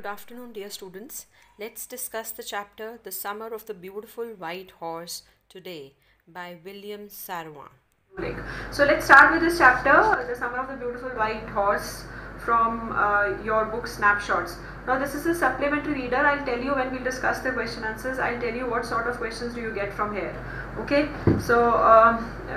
Good afternoon, dear students. Let's discuss the chapter The Summer of the Beautiful White Horse today by William Saroyan. So let's start with this chapter, The Summer of the Beautiful White Horse, from your book Snapshots. Now this is a supplementary reader. I'll tell you when we'll discuss the question answers. I'll tell you what sort of questions do you get from here. Okay, so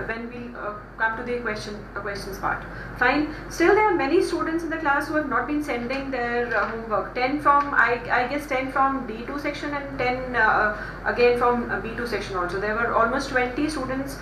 when we come to the questions part. Fine. Still there are many students in the class who have not been sending their homework. 10 from, I guess 10 from D2 section and 10 again from B2 section also. There were almost 20 students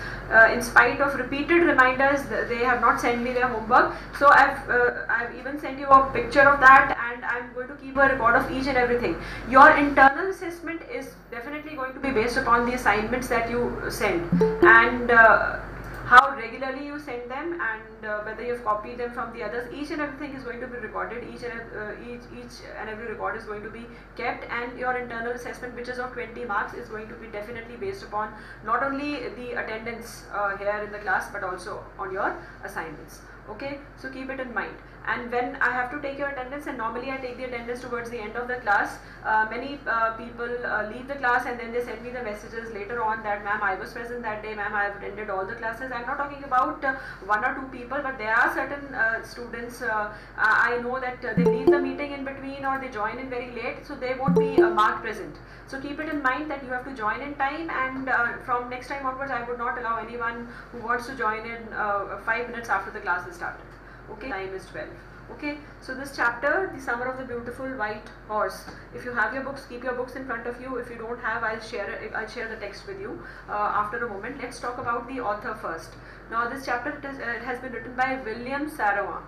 in spite of repeated reminders they have not sent me their homework. So I've even sent you a picture of that, and I'm going to keep a record of each and everything. Your internal assessment is definitely going to be based upon the assignments that you send, and how regularly you send them, and whether you've copied them from the others. Each and everything is going to be recorded. Each and every record is going to be kept, and your internal assessment, which is of 20 marks, is going to be definitely based upon not only the attendance here in the class, but also on your assignments. Okay, so keep it in mind. And when I have to take your attendance, and normally I take the attendance towards the end of the class, many people leave the class and then they send me the messages later on that, ma'am, I was present that day, ma'am, I have attended all the classes. I'm not talking about one or two people, but there are certain students, I know that they leave the meeting in between or they join in very late, so they won't be marked present. So keep it in mind that you have to join in time, and from next time onwards I would not allow anyone who wants to join in 5 minutes after the class is started. Okay, time is 12. Okay, so this chapter, The Summer of the Beautiful White Horse. If you have your books, keep your books in front of you. If you don't have, I'll share the text with you after a moment. Let's talk about the author first. Now this chapter it has been written by William Saroyan.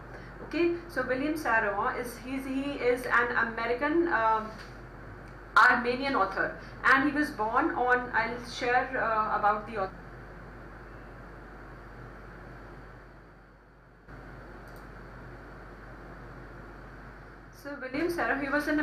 Okay, so William Saroyan he is an American Armenian author, and he was born on, I'll share about the author. So William Saroyan, he was an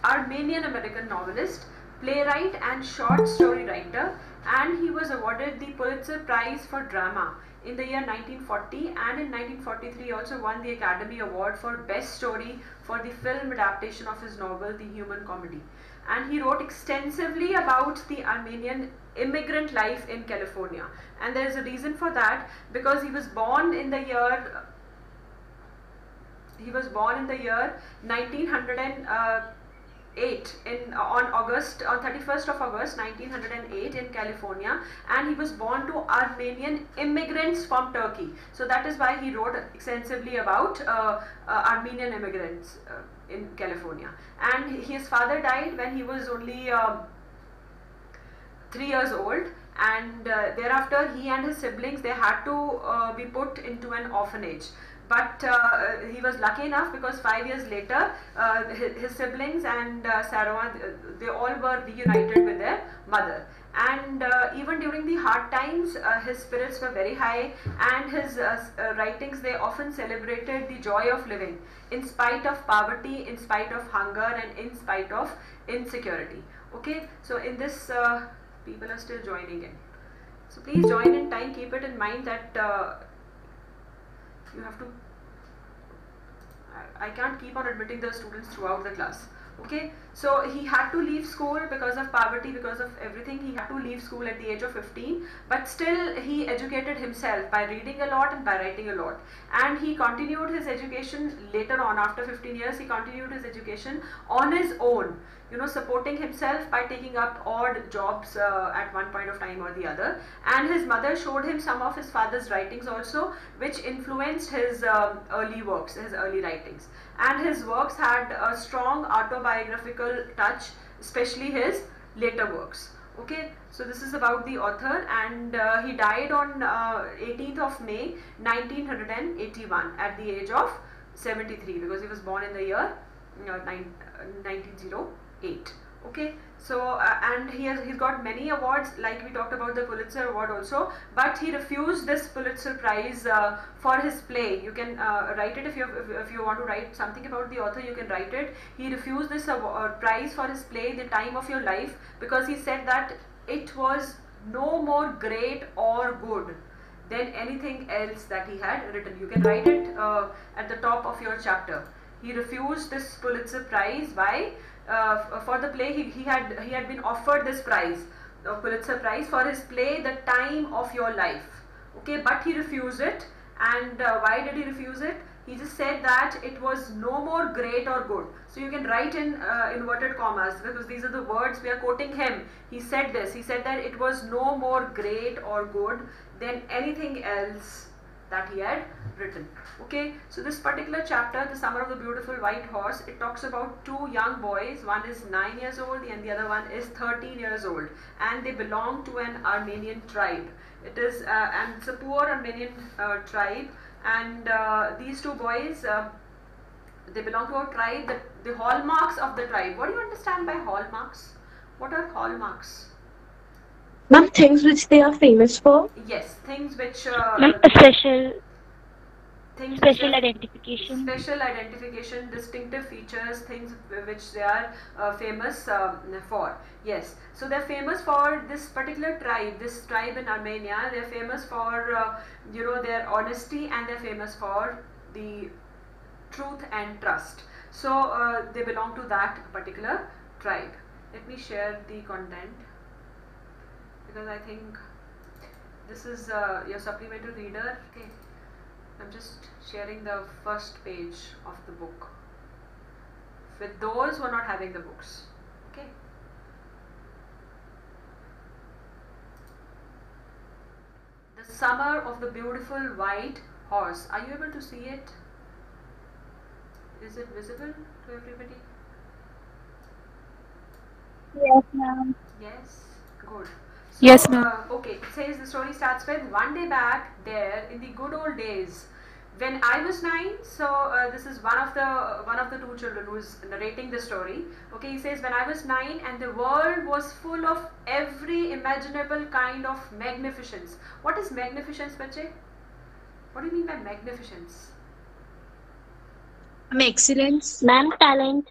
Armenian-American novelist, playwright and short story writer, and he was awarded the Pulitzer Prize for Drama in the year 1940, and in 1943 also won the Academy Award for Best Story for the film adaptation of his novel The Human Comedy. And he wrote extensively about the Armenian immigrant life in California, and there is a reason for that, because he was born in the year 1908 on 31st of August 1908 in California, and he was born to Armenian immigrants from Turkey. So that is why he wrote extensively about Armenian immigrants in California. And his father died when he was only 3 years old, and thereafter he and his siblings, they had to be put into an orphanage. But he was lucky enough, because 5 years later his siblings and Saroyan, they all were reunited with their mother. And even during the hard times, his spirits were very high, and his writings, they often celebrated the joy of living in spite of poverty, in spite of hunger, and in spite of insecurity. Okay, so in this people are still joining in, so please join in time. Keep it in mind that you have to, I can't keep on admitting the students throughout the class. Okay, so he had to leave school because of poverty, because of everything. He had to leave school at the age of 15, but still he educated himself by reading a lot and by writing a lot. And he continued his education later on. After 15 years, he continued his education on his own, you know, supporting himself by taking up odd jobs at one point of time or the other. And his mother showed him some of his father's writings also, which influenced his early works, his early writings. And his works had a strong autobiographical touch, especially his later works. Okay, so this is about the author, and he died on 18th of May 1981 at the age of 73, because he was born in the year 1908. Okay, so and he's got many awards, like we talked about the Pulitzer Award also, but he refused this Pulitzer Prize for his play. You can write it if you want to write something about the author, you can write it. He refused this prize for his play The Time of Your Life, because he said that it was no more great or good than anything else that he had written. You can write it at the top of your chapter. He refused this Pulitzer Prize. Why? For the play he had been offered this prize, the Pulitzer Prize, for his play The Time of Your Life. Okay, but he refused it. And why did he refuse it? He just said that it was no more great or good. So you can write in inverted commas, because these are the words we are quoting him. He said this. He said that it was no more great or good than anything else that he had written. Okay, so this particular chapter, The Summer of the Beautiful White Horse, it talks about two young boys. One is 9 years old and the other one is 13 years old, and they belong to an Armenian tribe. It is and it's a poor Armenian tribe, and these two boys, they belong to a tribe. The hallmarks of the tribe. What do you understand by hallmarks? What are hallmarks? Ma'am, things which they are famous for. Yes, things which Ma'am, special identification. Special identification, distinctive features, things which they are famous for. Yes, so they're famous for this particular tribe, this tribe in Armenia. They're famous for their honesty, and they're famous for the truth and trust. So they belong to that particular tribe. Let me share the content, because I think this is your supplementary reader. Okay, I'm just sharing the first page of the book with those who are not having the books. Okay. The Summer of the Beautiful White Horse. Are you able to see it? Is it visible to everybody? Yes, ma'am. Yes, good. So, Yes, ma'am. Okay, it says the story starts with one day back there in the good old days when I was 9. So this is one of the two children who is narrating the story. Okay, he says, when I was 9 and the world was full of every imaginable kind of magnificence. What is magnificence, bache? What do you mean by magnificence? Excellence. Ma'am, talent.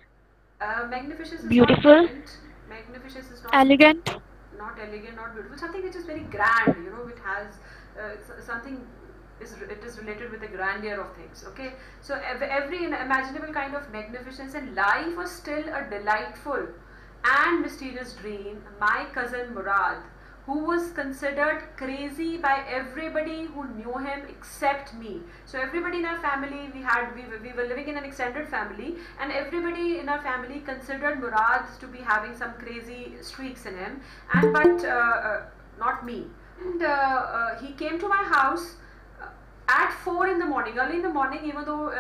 Magnificence is Beautiful. not talent. Magnificence is not Elegant. not elegant, not beautiful. Something which is very grand. It has something. It is related with the grandeur of things. Okay, so every imaginable kind of magnificence, and life was still a delightful and mysterious dream. My cousin Murad, who was considered crazy by everybody who knew him except me. So everybody in our family, we were living in an extended family, and everybody in our family considered Murad to be having some crazy streaks in him, but not me. And he came to my house at 4 in the morning, early in the morning, even though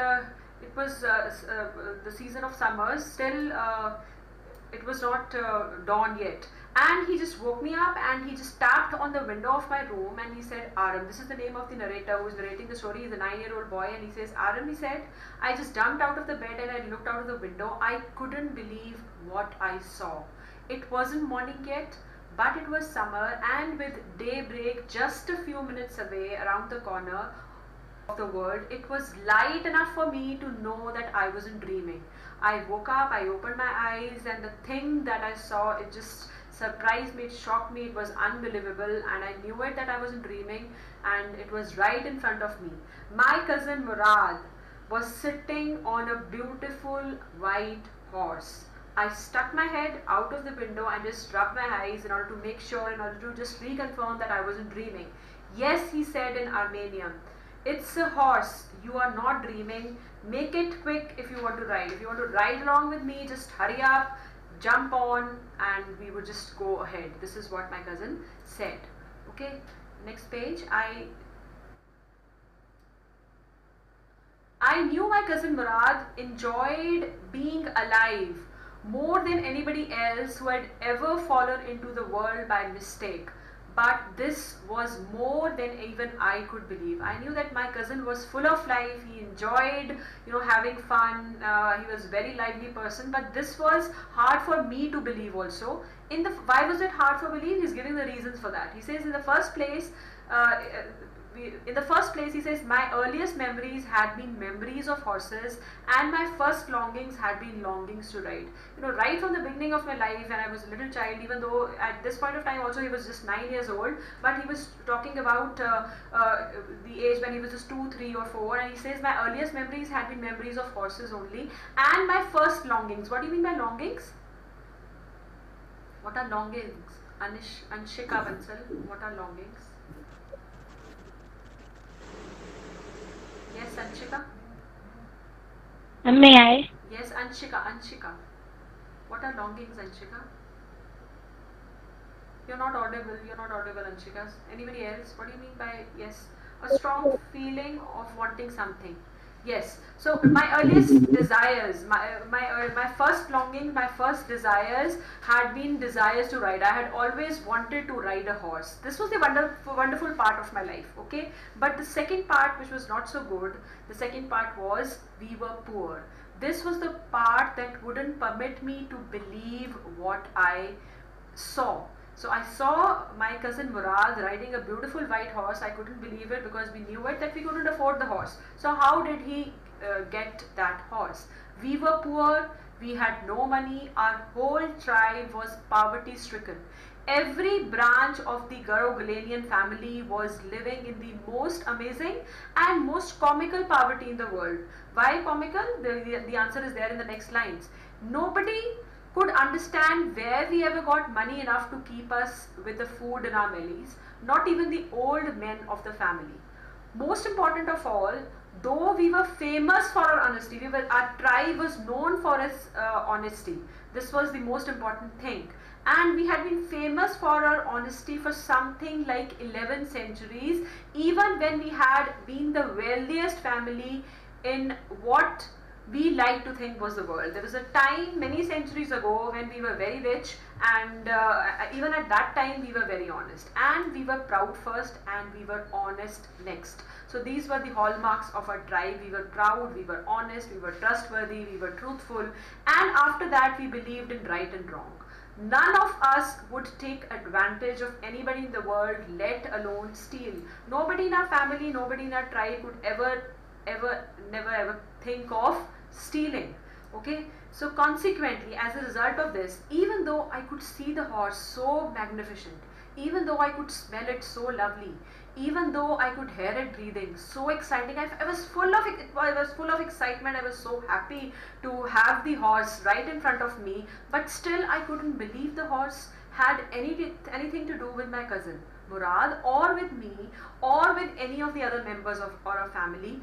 it was the season of summers, still it was not dawn yet. And he just woke me up and he just tapped on the window of my room and he said, Aram, this is the name of the narrator who is narrating the story. He's a 9-year-old boy, and he says, Aram, he said, I just jumped out of the bed and I looked out of the window. I couldn't believe what I saw. It wasn't morning yet, but it was summer, and with daybreak just a few minutes away around the corner of the world, it was light enough for me to know that I wasn't dreaming. I woke up, I opened my eyes, and the thing that I saw, it just surprised me, it shocked me, it was unbelievable, and I knew it that I wasn't dreaming, and it was right in front of me. My cousin Murad was sitting on a beautiful white horse. I stuck my head out of the window and just rubbed my eyes in order to make sure, in order to just reconfirm that I wasn't dreaming. Yes, he said in Armenian, it's a horse, you are not dreaming. Make it quick if you want to ride. If you want to ride along with me, just hurry up, jump on, and we would just go ahead. This is what my cousin said. Okay, next page. I knew my cousin Murad enjoyed being alive more than anybody else who had ever fallen into the world by mistake. But this was more than even I could believe. I knew that my cousin was full of life. He enjoyed, having fun. He was a very lively person. But this was hard for me to believe also. Why was it hard for belief? He's giving the reasons for that. He says, in the first place, in the first place, he says, my earliest memories had been memories of horses, and my first longings had been longings to ride. You know, right from the beginning of my life, when I was a little child, even though at this point of time also he was just 9 years old, but he was talking about the age when he was just 2, 3 or 4, and he says, my earliest memories had been memories of horses only, and my first longings. What do you mean by longings? What are longings? Anshika Bansal, what are longings? Yes, Anshika? May I? Yes, Anshika. What are longings, Anshika? You're not audible, Anshika. Anybody else? What do you mean by, yes, a strong feeling of wanting something? Yes. So my earliest desires, my first longing, my first desires had been desires to ride. I had always wanted to ride a horse. This was the wonderful part of my life. Okay. But the second part, which was not so good, the second part was we were poor. This was the part that wouldn't permit me to believe what I saw. So I saw my cousin Murad riding a beautiful white horse. I couldn't believe it because we knew it that we couldn't afford the horse. So how did he get that horse? We were poor, we had no money, our whole tribe was poverty stricken. Every branch of the Garo-Galanian family was living in the most amazing and most comical poverty in the world. Why comical? The answer is there in the next lines. Nobody could understand where we ever got money enough to keep us with the food in our bellies, not even the old men of the family. Most important of all, though we were famous for our honesty, our tribe was known for its honesty. This was the most important thing. And we had been famous for our honesty for something like 11 centuries, even when we had been the wealthiest family in what we like to think was the world. There was a time many centuries ago when we were very rich, and even at that time we were very honest, and we were proud first and we were honest next. So these were the hallmarks of our tribe. We were proud, we were honest, we were trustworthy, we were truthful, and after that we believed in right and wrong. None of us would take advantage of anybody in the world, let alone steal. Nobody in our family, nobody in our tribe would never ever think of stealing. Okay, so consequently, as a result of this, even though I could see the horse so magnificent, even though I could smell it so lovely, even though I could hear it breathing, so exciting, I was full of excitement. I was so happy to have the horse right in front of me, but still I couldn't believe the horse had anything to do with my cousin Murad, or with me, or with any of the other members of our family,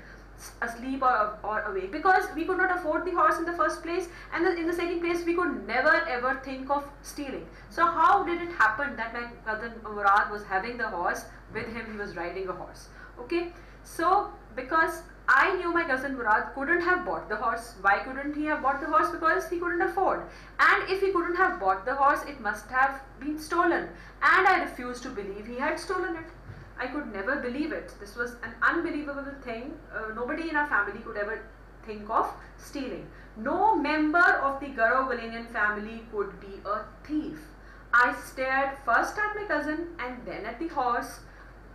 asleep or awake, because we could not afford the horse in the first place, and in the second place we could never ever think of stealing. So how did it happen that my cousin Murad was having the horse with him? He was riding a horse. Okay, so because I knew my cousin Murad couldn't have bought the horse. Why couldn't he have bought the horse? Because he couldn't afford. And if he couldn't have bought the horse, it must have been stolen. And I refused to believe he had stolen it. I could never believe it. This was an unbelievable thing. Nobody in our family could ever think of stealing. No member of the Garo-Galanian family could be a thief. I stared first at my cousin and then at the horse.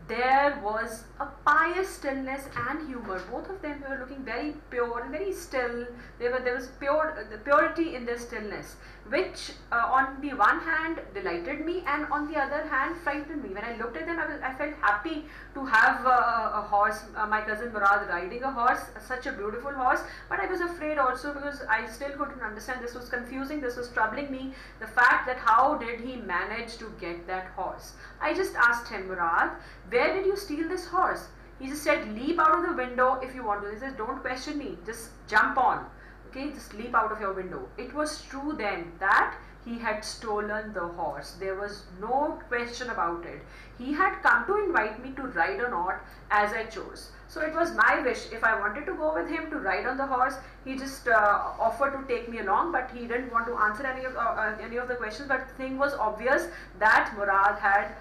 There was a pious stillness and humor. Both of them were looking very pure and very still. There was the purity in their stillness, which on the one hand delighted me, and on the other hand frightened me. When I looked at them, I felt happy to have a horse, my cousin Murad riding a horse, such a beautiful horse, but I was afraid also because I still couldn't understand. This was confusing, this was troubling me, the fact that how did he manage to get that horse. I just asked him, Murad, where did you steal this horse? He just said, leap out of the window if you want to. He says, don't question me, just jump on. Okay, just leap out of your window. It was true then that he had stolen the horse. There was no question about it. He had come to invite me to ride or not as I chose. So it was my wish. If I wanted to go with him to ride on the horse, he just offered to take me along, but he didn't want to answer any of the questions. But the thing was obvious that Murad had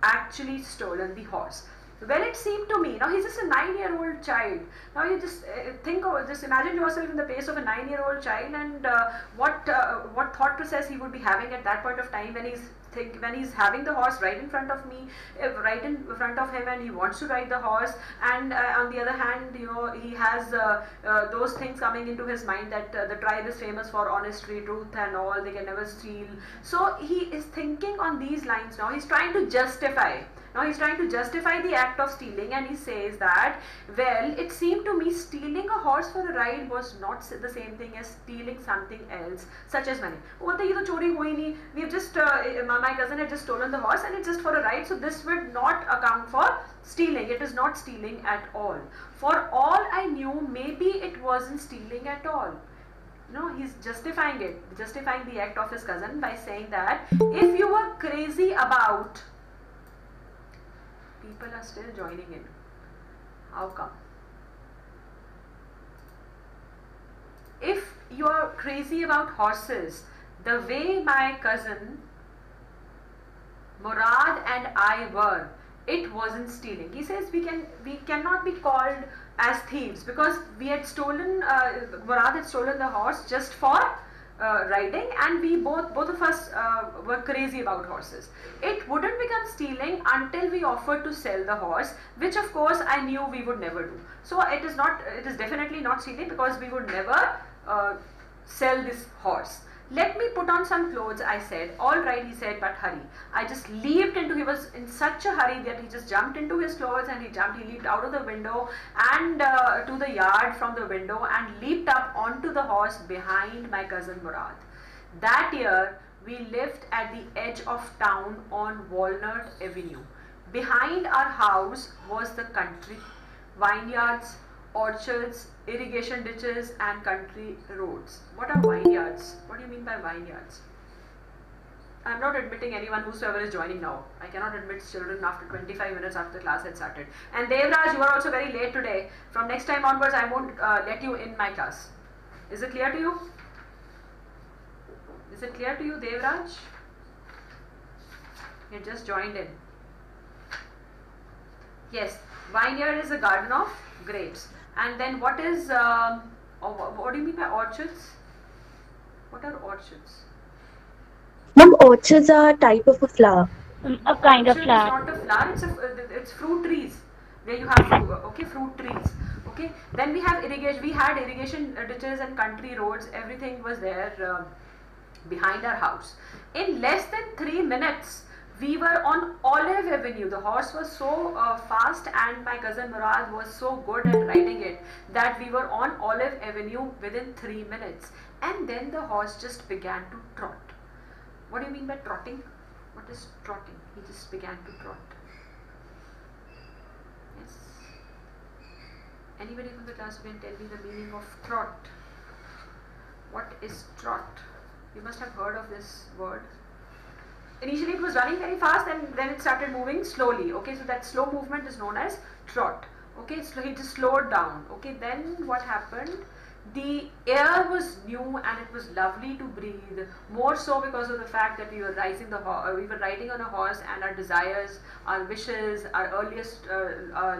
actually stolen the horse. When it seemed to me, now he's just a 9-year-old child. Now you just just imagine yourself in the place of a 9-year-old child, and what thought process he would be having at that point of time when he's when he's having the horse right in front of me, right in front of him, and he wants to ride the horse, and on the other hand, he has those things coming into his mind that the tribe is famous for honesty, truth and all, they can never steal. So he is thinking on these lines now. He's trying to justify. Now he's trying to justify the act of stealing, and he says that, well, it seemed to me stealing a horse for a ride was not the same thing as stealing something else, such as money. We have just, my cousin had just stolen the horse and it's just for a ride, so this would not account for stealing. It is not stealing at all. For all I knew, maybe it wasn't stealing at all. No, he's justifying it, justifying the act of his cousin by saying that if you were crazy about... People are still joining in. How come? If you are crazy about horses, the way my cousin Murad and I were, it wasn't stealing. He says we cannot be called as thieves because we had stolen, Murad had stolen the horse just for riding, and we both of us were crazy about horses. It wouldn't become stealing until we offered to sell the horse, which of course I knew we would never do. So it is definitely not stealing because we would never sell this horse. Let me put on some clothes, I said. All right, he said, but hurry. I just leaped into, he was in such a hurry that he just jumped into his clothes and he leaped out of the window and to the yard from the window and leaped up onto the horse behind my cousin Murad. That year, we lived at the edge of town on Walnut Avenue. Behind our house was the country, vineyards, orchards, irrigation ditches and country roads. What are vineyards? What do you mean by vineyards? I am not admitting anyone whosoever is joining now. I cannot admit children after 25 minutes after the class had started. And Devraj, you are also very late today. From next time onwards, I won't let you in my class. Is it clear to you? Is it clear to you, Devraj? You just joined in. Yes, vineyard is a garden of grapes. And then what is, what do you mean by orchards? What are orchards? Ma'am, orchards are a type of a flower. A kind of Orchard flower. is not a flower, it's fruit trees where you have fruit trees. Okay, then we have irrigation. We had irrigation ditches and country roads. Everything was there behind our house. In less than 3 minutes, we were on Olive Avenue. The horse was so fast and my cousin Murad was so good at riding it that we were on Olive Avenue within 3 minutes. And then the horse just began to trot. What do you mean by trotting? What is trotting? He just began to trot. Yes. Anybody from the class can tell me the meaning of trot? What is trot? You must have heard of this word. Initially it was running very fast and then it started moving slowly. Okay, so that slow movement is known as trot. Okay, so he just slowed down. Okay, then what happened? The air was new and it was lovely to breathe. More so because of the fact that we were riding on a horse and our desires, our wishes, our earliest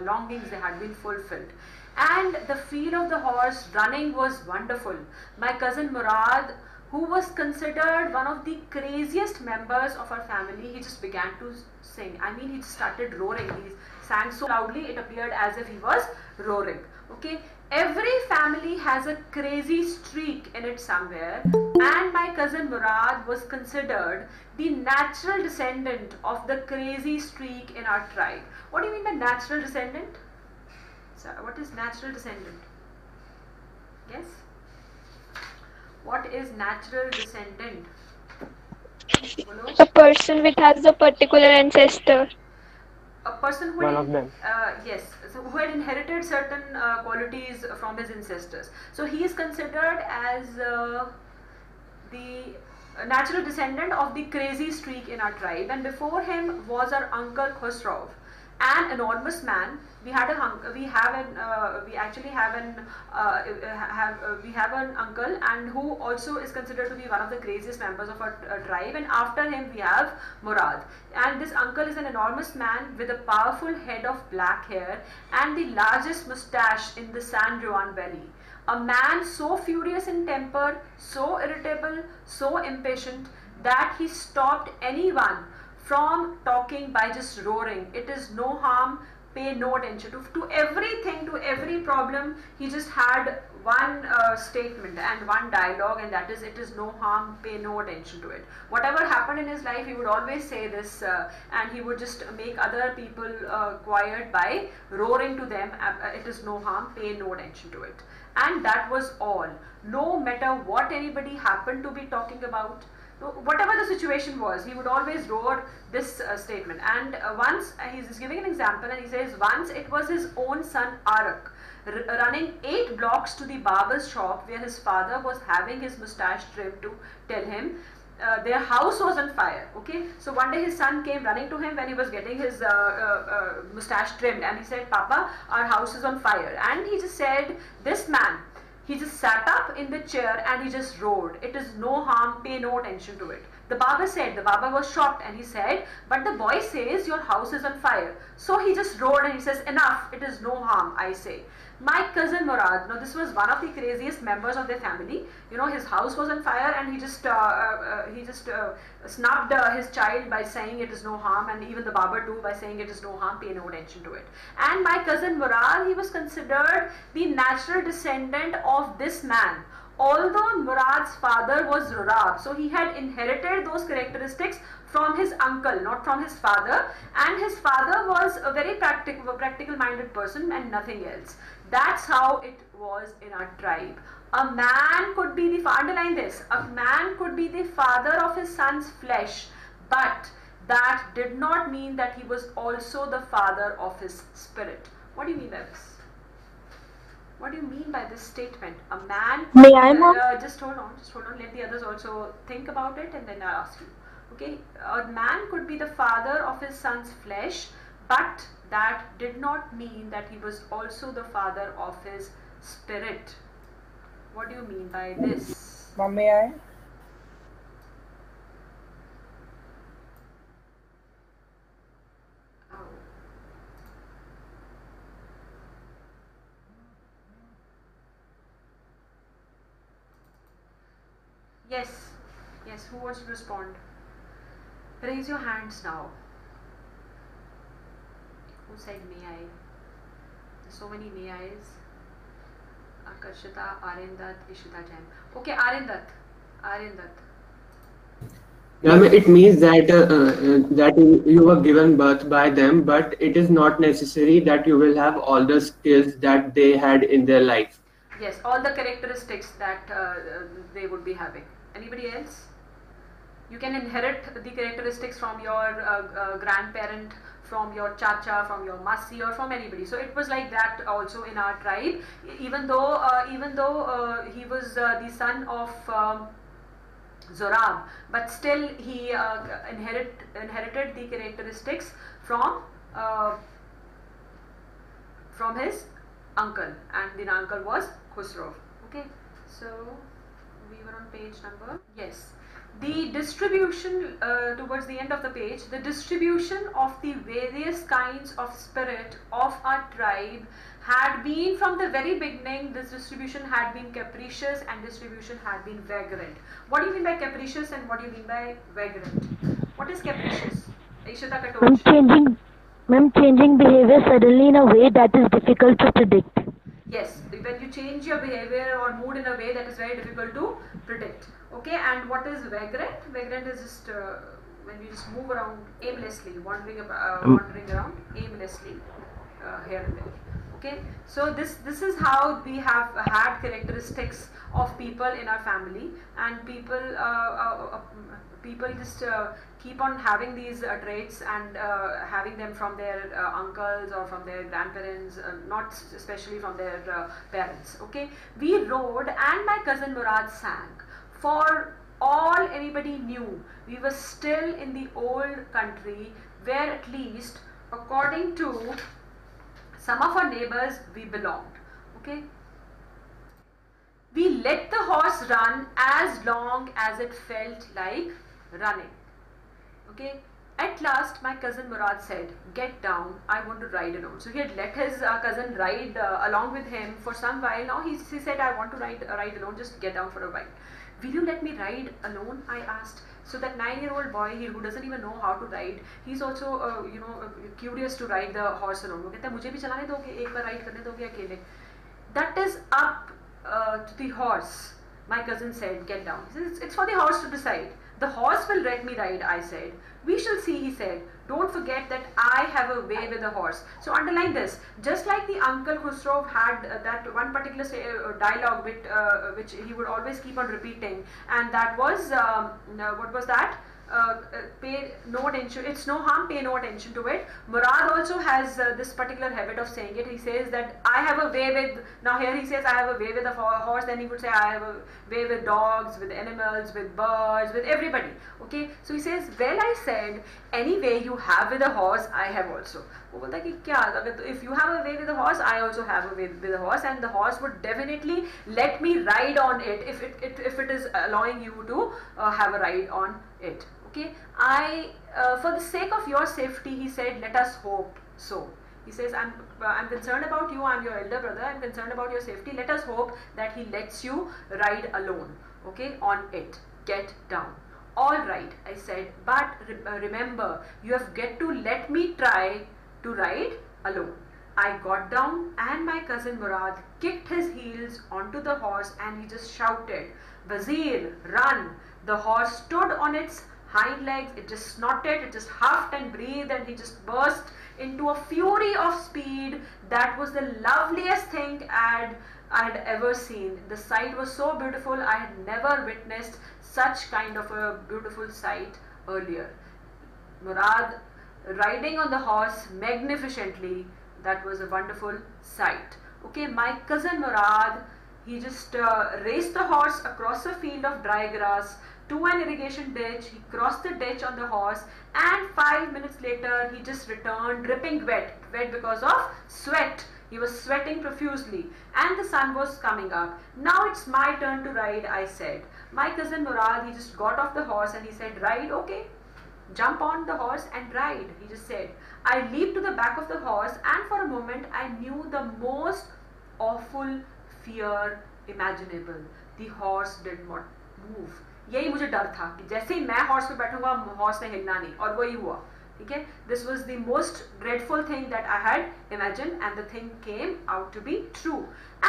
longings, they had been fulfilled. And the feel of the horse running was wonderful. My cousin Murad, who was considered one of the craziest members of our family, he just began to sing. I mean, he just started roaring. He sang so loudly, it appeared as if he was roaring. Okay, every family has a crazy streak in it somewhere, and my cousin Murad was considered the natural descendant of the crazy streak in our tribe. What do you mean by natural descendant? So, what is natural descendant? Yes? What is natural descendant? Hello? A person which has a particular ancestor. A person who One of them. Yes, so who had inherited certain qualities from his ancestors. So he is considered as the natural descendant of the crazy streak in our tribe. And before him was our uncle Khosrow, an enormous man. We have an uncle, and who also is considered to be one of the craziest members of our tribe. And after him we have Murad. And this uncle is an enormous man with a powerful head of black hair and the largest moustache in the San Juan Valley. A man so furious in temper, so irritable, so impatient, that he stopped anyone from talking by just roaring. It is no harm, pay no attention to everything, to every problem. He just had one statement and one dialogue, and that is, it is no harm, pay no attention to it. Whatever happened in his life, he would always say this, and he would just make other people quiet by roaring to them, it is no harm, pay no attention to it. And that was all. No matter what anybody happened to be talking about, whatever the situation was, he would always roar this statement. And once, he's giving an example, and he says, once it was his own son Arak running 8 blocks to the barber's shop where his father was having his mustache trimmed, to tell him their house was on fire. Okay, so one day his son came running to him when he was getting his mustache trimmed, and he said, Papa, our house is on fire. And he just said, this man, he just sat up in the chair and he just roared, it is no harm, pay no attention to it. The barber was shocked, and he said, but the boy says your house is on fire. So he just roared and he says, enough, it is no harm, I say. My cousin Murad, now this was one of the craziest members of their family. You know, his house was on fire, and he just snubbed his child by saying it is no harm, and even the barber too by saying it is no harm, pay no attention to it. And my cousin Murad, he was considered the natural descendant of this man. Although Murad's father was Rurab, so he had inherited those characteristics from his uncle, not from his father, and his father was a very practical minded person and nothing else. That's how it was in our tribe. A man could be the, underline this, a man could be the father of his son's flesh, but that did not mean that he was also the father of his spirit. What do you mean by this? What do you mean by this statement? A man... May I, ma'am? Just hold on, let the others also think about it, and then I'll ask you. Okay, a man could be the father of his son's flesh, but that did not mean that he was also the father of his spirit. What do you mean by this? Mom, may I? Yes, who wants to respond? Raise your hands now. Who said may I? There's so many may I's. Akarshita, Arindat, Ishita Jain. Okay, Arindat. It means that that you were given birth by them, but it is not necessary that you will have all the skills that they had in their life. Yes, all the characteristics that they would be having. Anybody else? You can inherit the characteristics from your grandparent, from your chacha, from your masi, or from anybody. So it was like that also in our tribe. Even though he was the son of Zorab, but still he inherited the characteristics from his uncle, and the uncle was Khusro. Okay, so we were on page number, yes. The distribution, towards the end of the page, the distribution of the various kinds of spirit of our tribe had been, from the very beginning, this distribution had been capricious and distribution had been vagrant. What do you mean by capricious and what do you mean by vagrant? What is capricious? Ishita Katoch. Changing behavior suddenly in a way that is difficult to predict. Yes, when you change your behavior or mood in a way that is very difficult to predict. Okay, and what is vagrant? Vagrant is just when you just move around aimlessly, wandering around aimlessly here and there. Okay, so this is how we have had characteristics of people in our family, and people just keep on having these traits and having them from their uncles or from their grandparents, not especially from their parents. Okay, we rode and my cousin Murad sang. For all anybody knew, we were still in the old country where, at least according to some of our neighbors, we belonged. Okay, we let the horse run as long as it felt like running. Okay, At last, my cousin Murad said, "Get down, I want to ride alone." So he had let his cousin ride along with him for some while. Now he said, "I want to ride alone, just get down for a while." "Will you let me ride alone?" I asked. So that 9-year-old boy who doesn't even know how to ride, he's also curious to ride the horse alone. वो कहता है मुझे भी चलाने दोगे, एक बार ride करने दोगे अकेले? "That is up to the horse." My cousin said, "Get down." He says, "It's for the horse to decide." "The horse will let me ride," I said. "We shall see," he said. "Don't forget that I have a way with the horse." So underline this. Just like the Uncle Khusrov had that one particular dialogue which he would always keep on repeating, and that was what was that? Pay no attention. It's no harm. Pay no attention to it. Murad also has this particular habit of saying it. He says that I have a way with. Now here he says I have a way with a horse. Then he would say I have a way with dogs, with animals, with birds, with everybody. Okay. So he says, "Well, I said, any way you have with a horse, I have also." वो बोलता है कि क्या अगर if you have a way with a horse, I also have a way with a horse, and the horse would definitely let me ride on it if it is allowing you to have a ride on it. Okay, for the sake of your safety, he said, "Let us hope so." He says, I'm concerned about you. I'm your elder brother. I'm concerned about your safety. Let us hope that he lets you ride alone. Okay, on it. Get down. "All right," I said, "but remember, you have got to let me try to ride alone." I got down, and my cousin Murad kicked his heels onto the horse, and he just shouted, "Wazir, run!" The horse stood on its hind legs. It just snorted, it just huffed and breathed, and he just burst into a fury of speed. That was the loveliest thing I had ever seen. The sight was so beautiful. I had never witnessed such kind of a beautiful sight earlier. Murad riding on the horse magnificently. That was a wonderful sight. Okay, my cousin Murad, he just raced the horse across a field of dry grass to an irrigation ditch. He crossed the ditch on the horse, and 5 minutes later he just returned dripping wet because of sweat. He was sweating profusely, and the sun was coming up. "Now it's my turn to ride," I said. My cousin Murad, he just got off the horse and he said, "Ride, okay? Jump on the horse and ride," he just said. I leaped to the back of the horse, and for a moment I knew the most awful fear imaginable. The horse did not move. यही मुझे डर था कि जैसे ही मैं horse पे बैठूंगा horse ने हिलना नहीं, और वही हुआ. ठीक है, this was the most dreadful thing that I had imagined, and the thing came out to be true.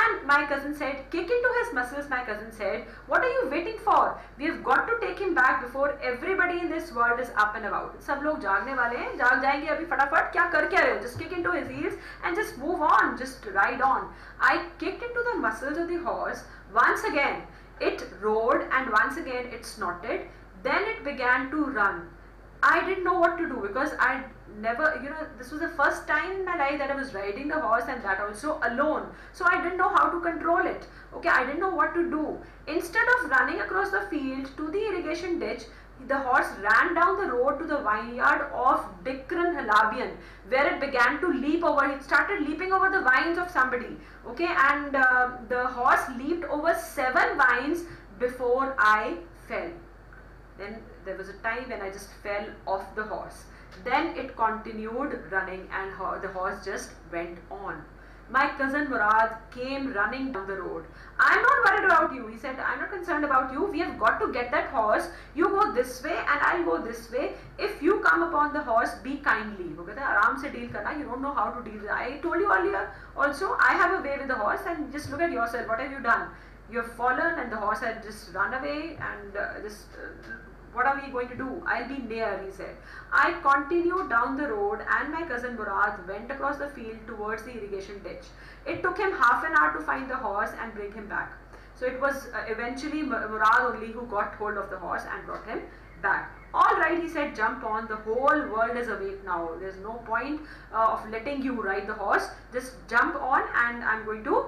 And my cousin said, "Kick into his muscles." My cousin said, "What are you waiting for? We have got to take him back before everybody in this world is up and about." सब लोग जागने वाले हैं, जाग जाएंगे अभी फटाफट. क्या रहे हो? Just kick into his heels and just move on, just ride on. I kicked into the muscles of the horse once again. It roared, and once again it snorted. Then it began to run. I didn't know what to do because I never, this was the first time in my life that I was riding the horse, and that also alone. So I didn't know how to control it. Okay, I didn't know what to do. Instead of running across the field to the irrigation ditch, the horse ran down the road to the vineyard of Dikran Halabian, where it began to leap over. It started leaping over the vines of somebody. Okay, and the horse leaped over 7 vines before I fell. Then there was a time when I just fell off the horse. Then it continued running, and the horse just went on. My cousin Murad came running down the road. "I'm not worried about you," he said. "I'm not concerned about you. We have got to get that horse. You go this way and I'll go this way. If you come upon the horse, be kindly." वो कहता है आराम से deal करना. You don't know how to deal with it. I told you earlier also, I have a way with the horse, and just look at yourself. What have you done? You have fallen, and the horse had just run away, and what are we going to do? I'll be near, he said. I continued down the road, and my cousin Murad went across the field towards the irrigation ditch. It took him half an hour to find the horse and bring him back. So it was eventually Murad only who got hold of the horse and brought him back. "All right," he said, "jump on. The whole world is awake now. There's no point of letting you ride the horse. Just jump on, and I'm going to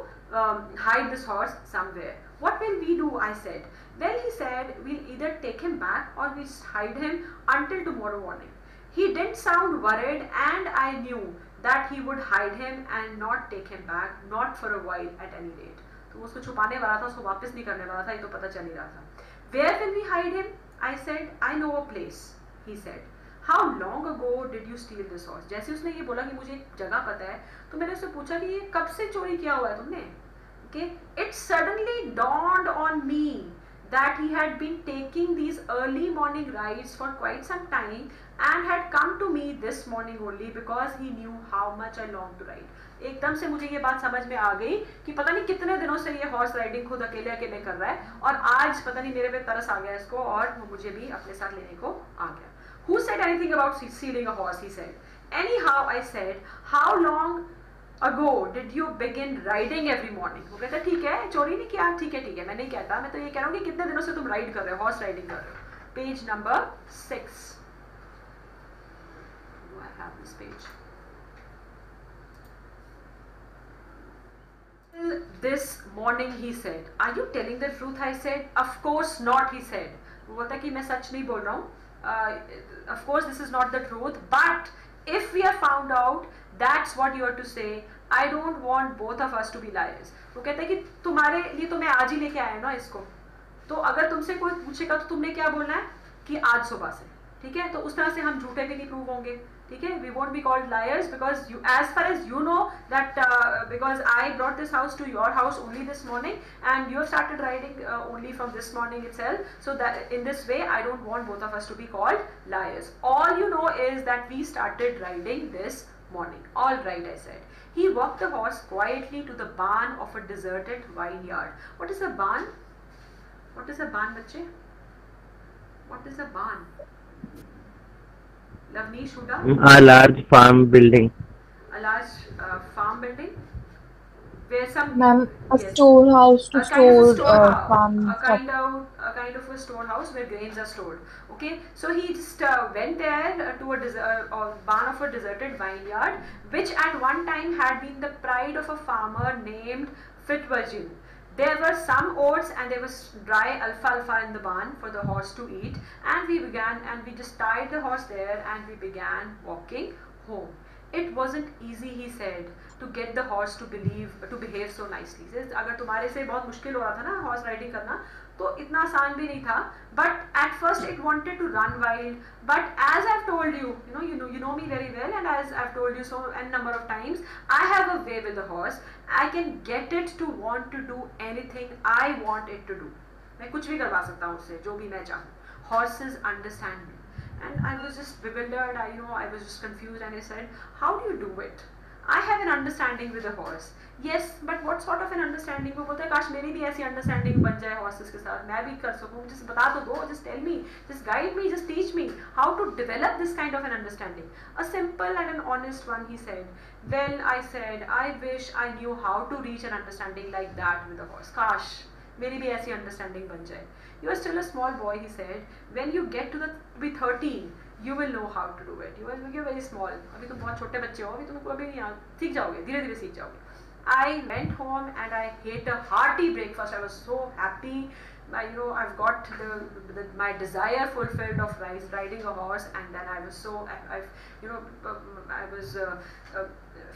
hide this horse somewhere." "What will we do?" I said. "Well," he said, "we'll either take him back or we'll hide him until tomorrow morning." He didn't sound worried, and I knew that he would hide him and not take him back, not for a while at any rate. तो वो उसको छुपाने वाला था, उसको वापस नहीं करने वाला था, ये तो पता चल ही रहा था. "Where will we hide him?" I said. "I know a place," he said. How long ago did you steel this horse. जैसे उसने ये बोला कि मुझे एक जगह पता है, तो मैंने उससे पूछा कि ये कब से चोरी किया हुआ है तुमने. Okay, it suddenly dawned on me that he had been taking these early morning rides for quite some time and had come to me this morning only because he knew how much I longed to ride. एकदम से मुझे ये बात समझ में आ गई कि पता नहीं कितने दिनों से ये हॉर्स राइडिंग खुद अकेले अकेले कर रहा है, और आज पता नहीं मेरे पे तरस आ गया इसको और वो मुझे भी अपने साथ लेने को आ गया. Who said anything about stealing a horse? He said. Anyhow, I said, how long ago did you begin riding every morning? वो कहता ठीक है, चोरी नहीं किया. ठीक है, मैं नहीं कहता, मैं तो ये कह रहा हूँ कि कितने दिनों से तुम राइड कर रहे हो, हॉर्स राइडिंग कर रहे हो. Page number 6. Do I have this page? This morning he said. Are you telling the truth? I said. Of course not, he said. वो बोलता कि मैं सच नहीं बोल रहा हूँ. Of course this is not the truth, but if we are found out, that's what you are to say. I don't want both of us to be liars. वो कहता है कि तुम्हारे लिए तो मैं आज ही लेके आया ना इसको, तो अगर तुमसे कोई पूछेगा तो तुमने क्या बोलना है कि आज सुबह से. ठीक है, तो उस तरह से हम झूठे भी नहीं प्रूव होंगे. ठीक है, we won't be called liars because you, as far as you know that because I brought this house to your house only this morning and you have started riding only from this morning itself, so that in this way I don't want both of us to be called liars. All you know is that we started riding this morning. All right, I said. He walked the horse quietly to the barn of a deserted vineyard. What is a barn? What is a barn, bachche? What is a barn? Lavneesh, Huda? A large farm building. A large farm building where some Ma'am, a yes, storehouse to a kind of a store storehouse, farm a stuff. kind of a storehouse where grains are stored. Okay, so he just went there to a barn of a deserted vineyard, which at one time had been the pride of a farmer named Fitzvirgil. There were some oats and there was dry alfalfa in the barn for the horse to eat, and we just tied the horse there and we began walking home. It wasn't easy, he said, to get the horse to behave so nicely. Says, अगर तुम्हारे से बहुत मुश्किल हो रहा था ना horse riding करना, तो इतना आसान भी नहीं था. But at first it wanted to run wild. But as I've told you, you know me very well, and as I've told you so a number of times, I have a way with the horse. I can get it to want to do anything I want it to do. मैं कुछ भी करवा सकता हूँ उससे, जो भी मैं चाहूँ. Horses understand me. And I was just bewildered. I was just confused, and I said, "How do you do it?" I have an understanding with a horse. Yes, but what sort of an understanding? वो बोलता है काश मेरी भी ऐसी understanding बन जाए horses के साथ, मैं भी कर सकूँ. Just बता तो दो, just tell me, just guide me, just teach me how to develop this kind of an understanding. A simple and an honest one, he said. Well, I said, I wish I knew how to reach an understanding like that with a horse. काश मेरी भी ऐसी understanding बन जाए. You are still a small boy, he said. When you get to be 13, you will know how to do it. You are very small. अभी तुम बहुत छोटे बच्चे हो, अभी तुमको अभी नहीं सीख जाओगे, धीरे धीरे सीख जाओगे. I went home and I ate a hearty breakfast. I was so happy. I've got my desire fulfilled of riding a horse, and then I was I was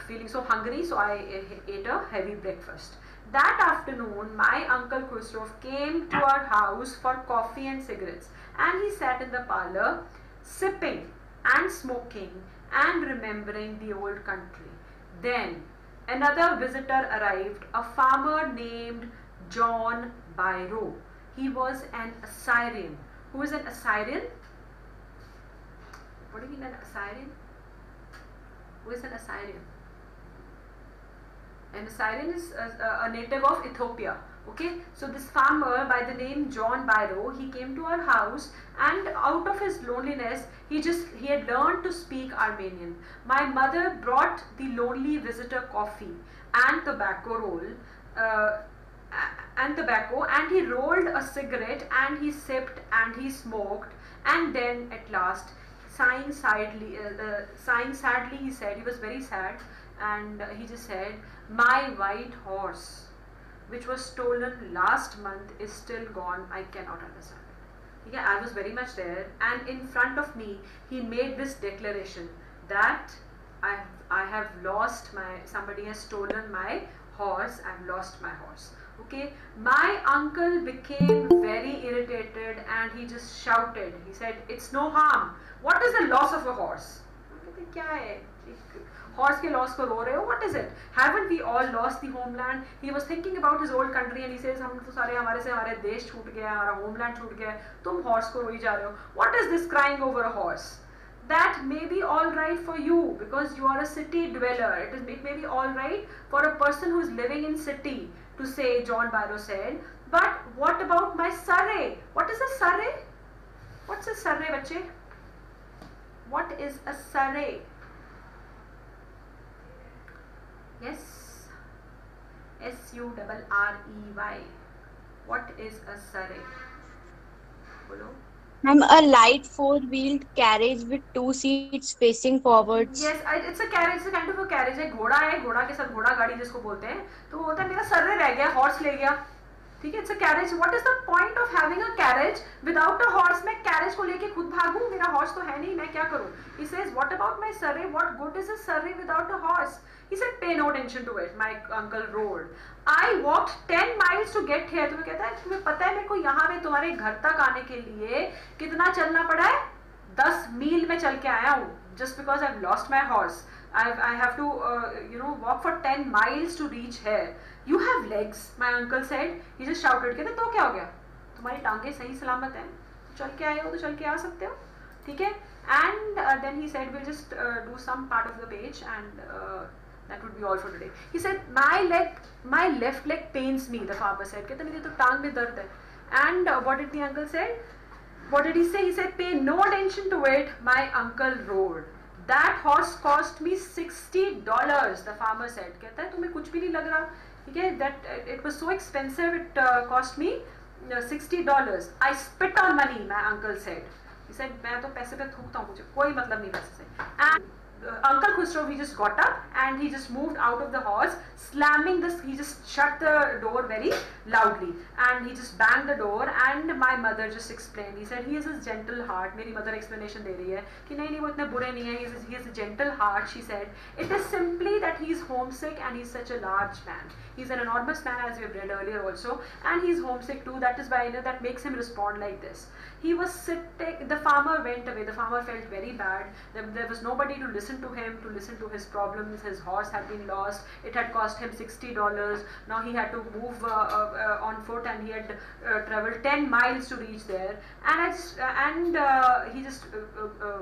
feeling so hungry, so I ate a heavy breakfast. That afternoon, my uncle Khusro came to our house for coffee and cigarettes, and he sat in the parlor, sipping and smoking and remembering the old country. Then another visitor arrived, a farmer named John Byro. He was an Assyrian. Who is an Assyrian? What do you mean an Assyrian? Who is an Assyrian? An Assyrian is a native of Ethiopia. Okay, so this farmer by the name John Byro, he came to our house, and out of his loneliness, he had learned to speak Armenian. My mother brought the lonely visitor coffee and tobacco and he rolled a cigarette and he sipped and he smoked, and then at last, sighing sadly, he said, he was very sad, and he just said, "My white horse, which was stolen last month, is still gone. I cannot understand it." Yeah, I was very much there, and in front of me, he made this declaration that I have lost somebody has stolen my horse. I've lost my horse. Okay, my uncle became very irritated and he just shouted. He said, "It's no harm. What is the loss of a horse?" क्या है? Horse के loss को रो रहे हो? What is it? Haven't we all lost the homeland? He was thinking about his old country and he says, हम तो सारे हमारे से हमारे देश छूट गया, हमारा homeland छूट गया, तुम horse को रोई जा रहे हो. What is this crying over a horse? That may be all right for you because you are a city dweller. It may be all right for a person who is living in city to say, John Barrow said. But what about my surrey? What is a surrey? What's a surrey, बच्चे? What is a surrey? Yes, S-U-R-R-E-Y. What is a surrey? बोलो. Ma'am, a light four-wheeled carriage with two seats facing forwards. Yes, it's a carriage. It's a kind of a carriage. है घोड़ा है, घोड़ा के साथ घोड़ा गाड़ी जिसको बोलते हैं, तो वो होता है मेरा सर्रे रह गया, हॉर्स ले गया, ठीक है. It's a carriage. What is the point of having a carriage without a horse? मैं carriage को लेके खुद भागूं, मेरा horse तो है नहीं, मैं क्या करूं? He says, what about my surrey? What good is a surrey without a horse? He said, pay no attention to it. My uncle roared. I walked 10 miles to get here. तुम्हें कहता है, तुम्हें पता है मेरे को यहाँ पे तुम्हारे घर तक आने के लिए कितना चलना पड़ा है? 10 मील में चल के आया हूँ. Just because I've lost my horse, I have to walk for 10 miles to reach here. You have legs, my uncle said. He just shouted. कहता तो क्या हो गया? तुम्हारी टांगे सही सलामत हैं. चल के आए हो तो चल के आ सकते हो, ठीक है? And then he said, we'll just do some part of the page and that would be all for today. He said, my left leg pains me, the farmer said. कहता मेरी तो टांग में दर्द है. And what did the uncle say? What did he say? He said, pay no attention to it. My uncle roared. That horse cost me $60. The farmer said. कहता है तुम्हें कुछ भी नहीं लग रहा, ठीक है? That it was so expensive. It cost me $60. I spit on money. My uncle said. He said, मैं तो पैसे पे थूकता हूँ, मुझे कोई मतलब नहीं पैसे से. And Uncle Khusro, he just got up and he just moved out of the horse, slamming this. He just shut the door very loudly and he just banged the door. And my mother just explained. He said he has a gentle heart. मेरी mother explanation दे रही है कि नहीं वो इतने बुरे नहीं है. He has a gentle heart. She said it is simply that he is homesick and he is such a large man. He's an enormous man, as we have read earlier also, and he's homesick too. That is why that makes him respond like this. He was sitting. The farmer went away. The farmer felt very bad. There was nobody to listen to him, to listen to his problems. His horse had been lost. It had cost him $60. Now he had to move on foot, and he had traveled 10 miles to reach there. And he just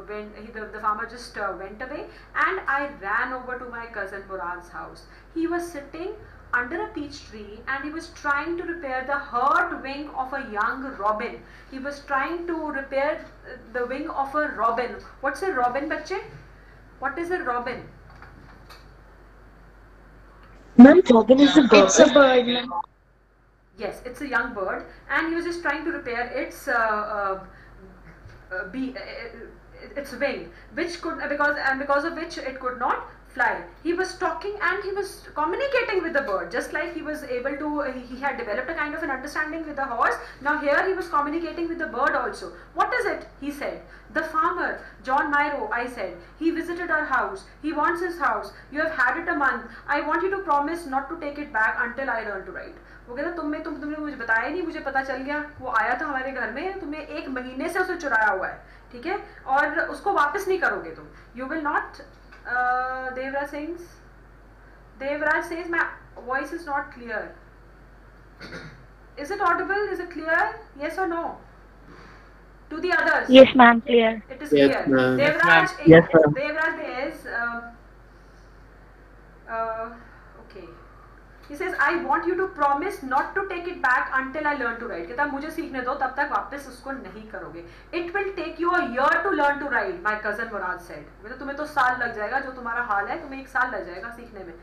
went. The farmer just went away, and I ran over to my cousin Murad's house. He was sitting under a peach tree and he was trying to repair the hurt wing of a young robin. He was trying to repair the wing of a robin. What's a robin, bachche? What is a robin? Ma'am, robin is a bird. It's a bird, ma'am. Yes, it's a young bird, and he was just trying to repair its its wing, which could because of which it could not fly. He was talking and he was communicating with the bird, just like he was able to. He had developed a kind of an understanding with the horse. Now here he was communicating with the bird also. What is it? He said. The farmer, John Myro, I said. He visited our house. He wants his house. You have had it a month. I want you to promise not to take it back until I learn to ride. वो कहता तुमने मुझे बताया नहीं, मुझे पता चल गया. वो आया था हमारे घर में, तुमने 1 महीने से उसे चुराया हुआ है, ठीक है? और उसको वापस नहीं करोगे तुम. You will not. Devraj says my voice is not clear. Is it audible? Is it clear? Yes or no? To the others? Yes, ma'am, clear. It is Yes, clear. ma'am. Devraj, Yes, ma'am. Devraj is okay. He says, I want you to promise not to take it back until I learn to ride. कहता मुझे सीखने दो, तब तक वापस उसको नहीं करोगे. It will take you a year to learn to ride, my cousin Murad said. कहता तुम्हें तो साल लग जाएगा, जो तुम्हारा हाल है तुम्हें 1 साल लग जाएगा सीखने में.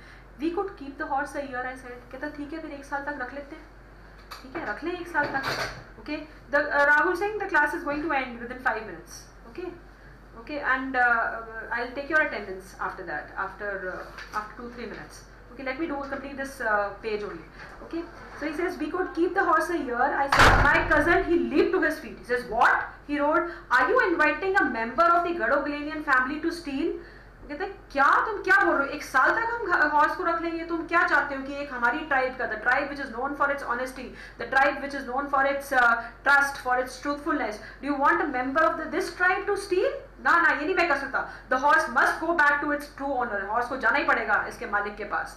We could keep the horse a year, I said. कहता ठीक है फिर 1 साल तक रख लेते हैं. ठीक है, रख लें 1 साल तक. Okay. The Rahul saying the class is going to end within 5 minutes. Okay. Okay, and I'll take your attendance after that, after 2-3 minutes. Okay, let me complete this page only. Okay, so he says we could keep the horse a year. I said, my cousin, he leaped to his feet. He says, what? He roared, are you inviting a member of the Gadoglanian family to steal? कहते हैं क्या तुम क्या बोल रहे हो, 1 साल तक हम हॉर्स को रख लेंगे, तुम क्या चाहते हो कि एक हमारी ट्राइब का, the tribe which is known for its honesty, the tribe which is known for its trust, for its truthfulness, do you want a member of this tribe to steal? ना ना, ये नहीं मैं कर सकता. The horse must go back to its true owner. Horse को जाना ही पड़ेगा इसके मालिक के पास.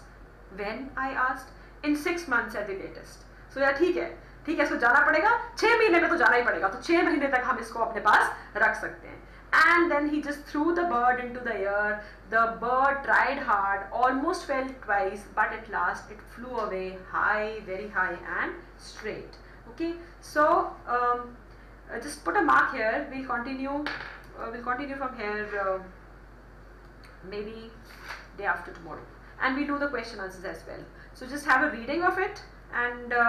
When I asked, in 6 months at the latest. So यार ठीक है इसको जाना पड़ेगा, 6 महीने में तो जाना ही पड़ेगा, तो 6 महीने तक हम इसको अपने पास रख सकते हैं. And then he just threw the bird into the air. The bird tried hard, almost fell twice, but at last it flew away high, very high and straight. Okay, so just put a mark here. We'll continue from here maybe day after tomorrow, and we do the question answers as well. So just have a reading of it and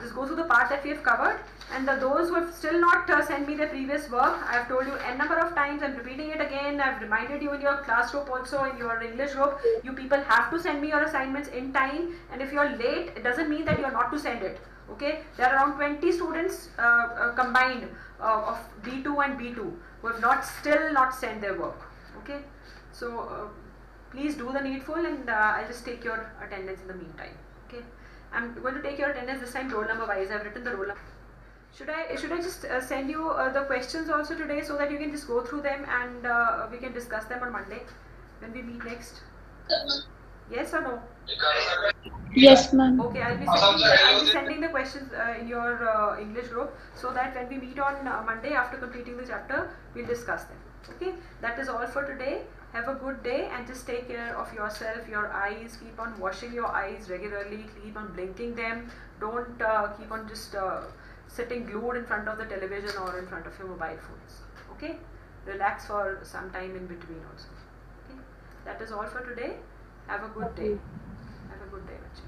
just go through the part that we have covered. And those who have still not sent me their previous work, I have told you n number of times, I'm repeating it again, I've reminded you in your class group also, in your English group, you people have to send me your assignments in time, and if you're late, it doesn't mean that you're not to send it. Okay, there are around 20 students combined of D2 and B2 who have still not sent their work. Okay, so please do the needful, and I'll just take your attendance in the meantime. Okay, I'm going to take your attendance this time roll number wise. I've written the roll number. Should I just send you the questions also today, so that you can just go through them, and we can discuss them on Monday when we meet next? Yes or no? Yes, ma'am. Okay, I'll be sending the questions in your English group, so that when we meet on Monday after completing the chapter, we'll discuss them. Okay, that is all for today. Have a good day, and just take care of yourself, your eyes. Keep on washing your eyes regularly. Keep on blinking them. Don't keep on just sitting glued in front of the television or in front of your mobile phones. Okay, relax for some time in between also. Okay, that is all for today. Have a good day. Have a good day, Bache.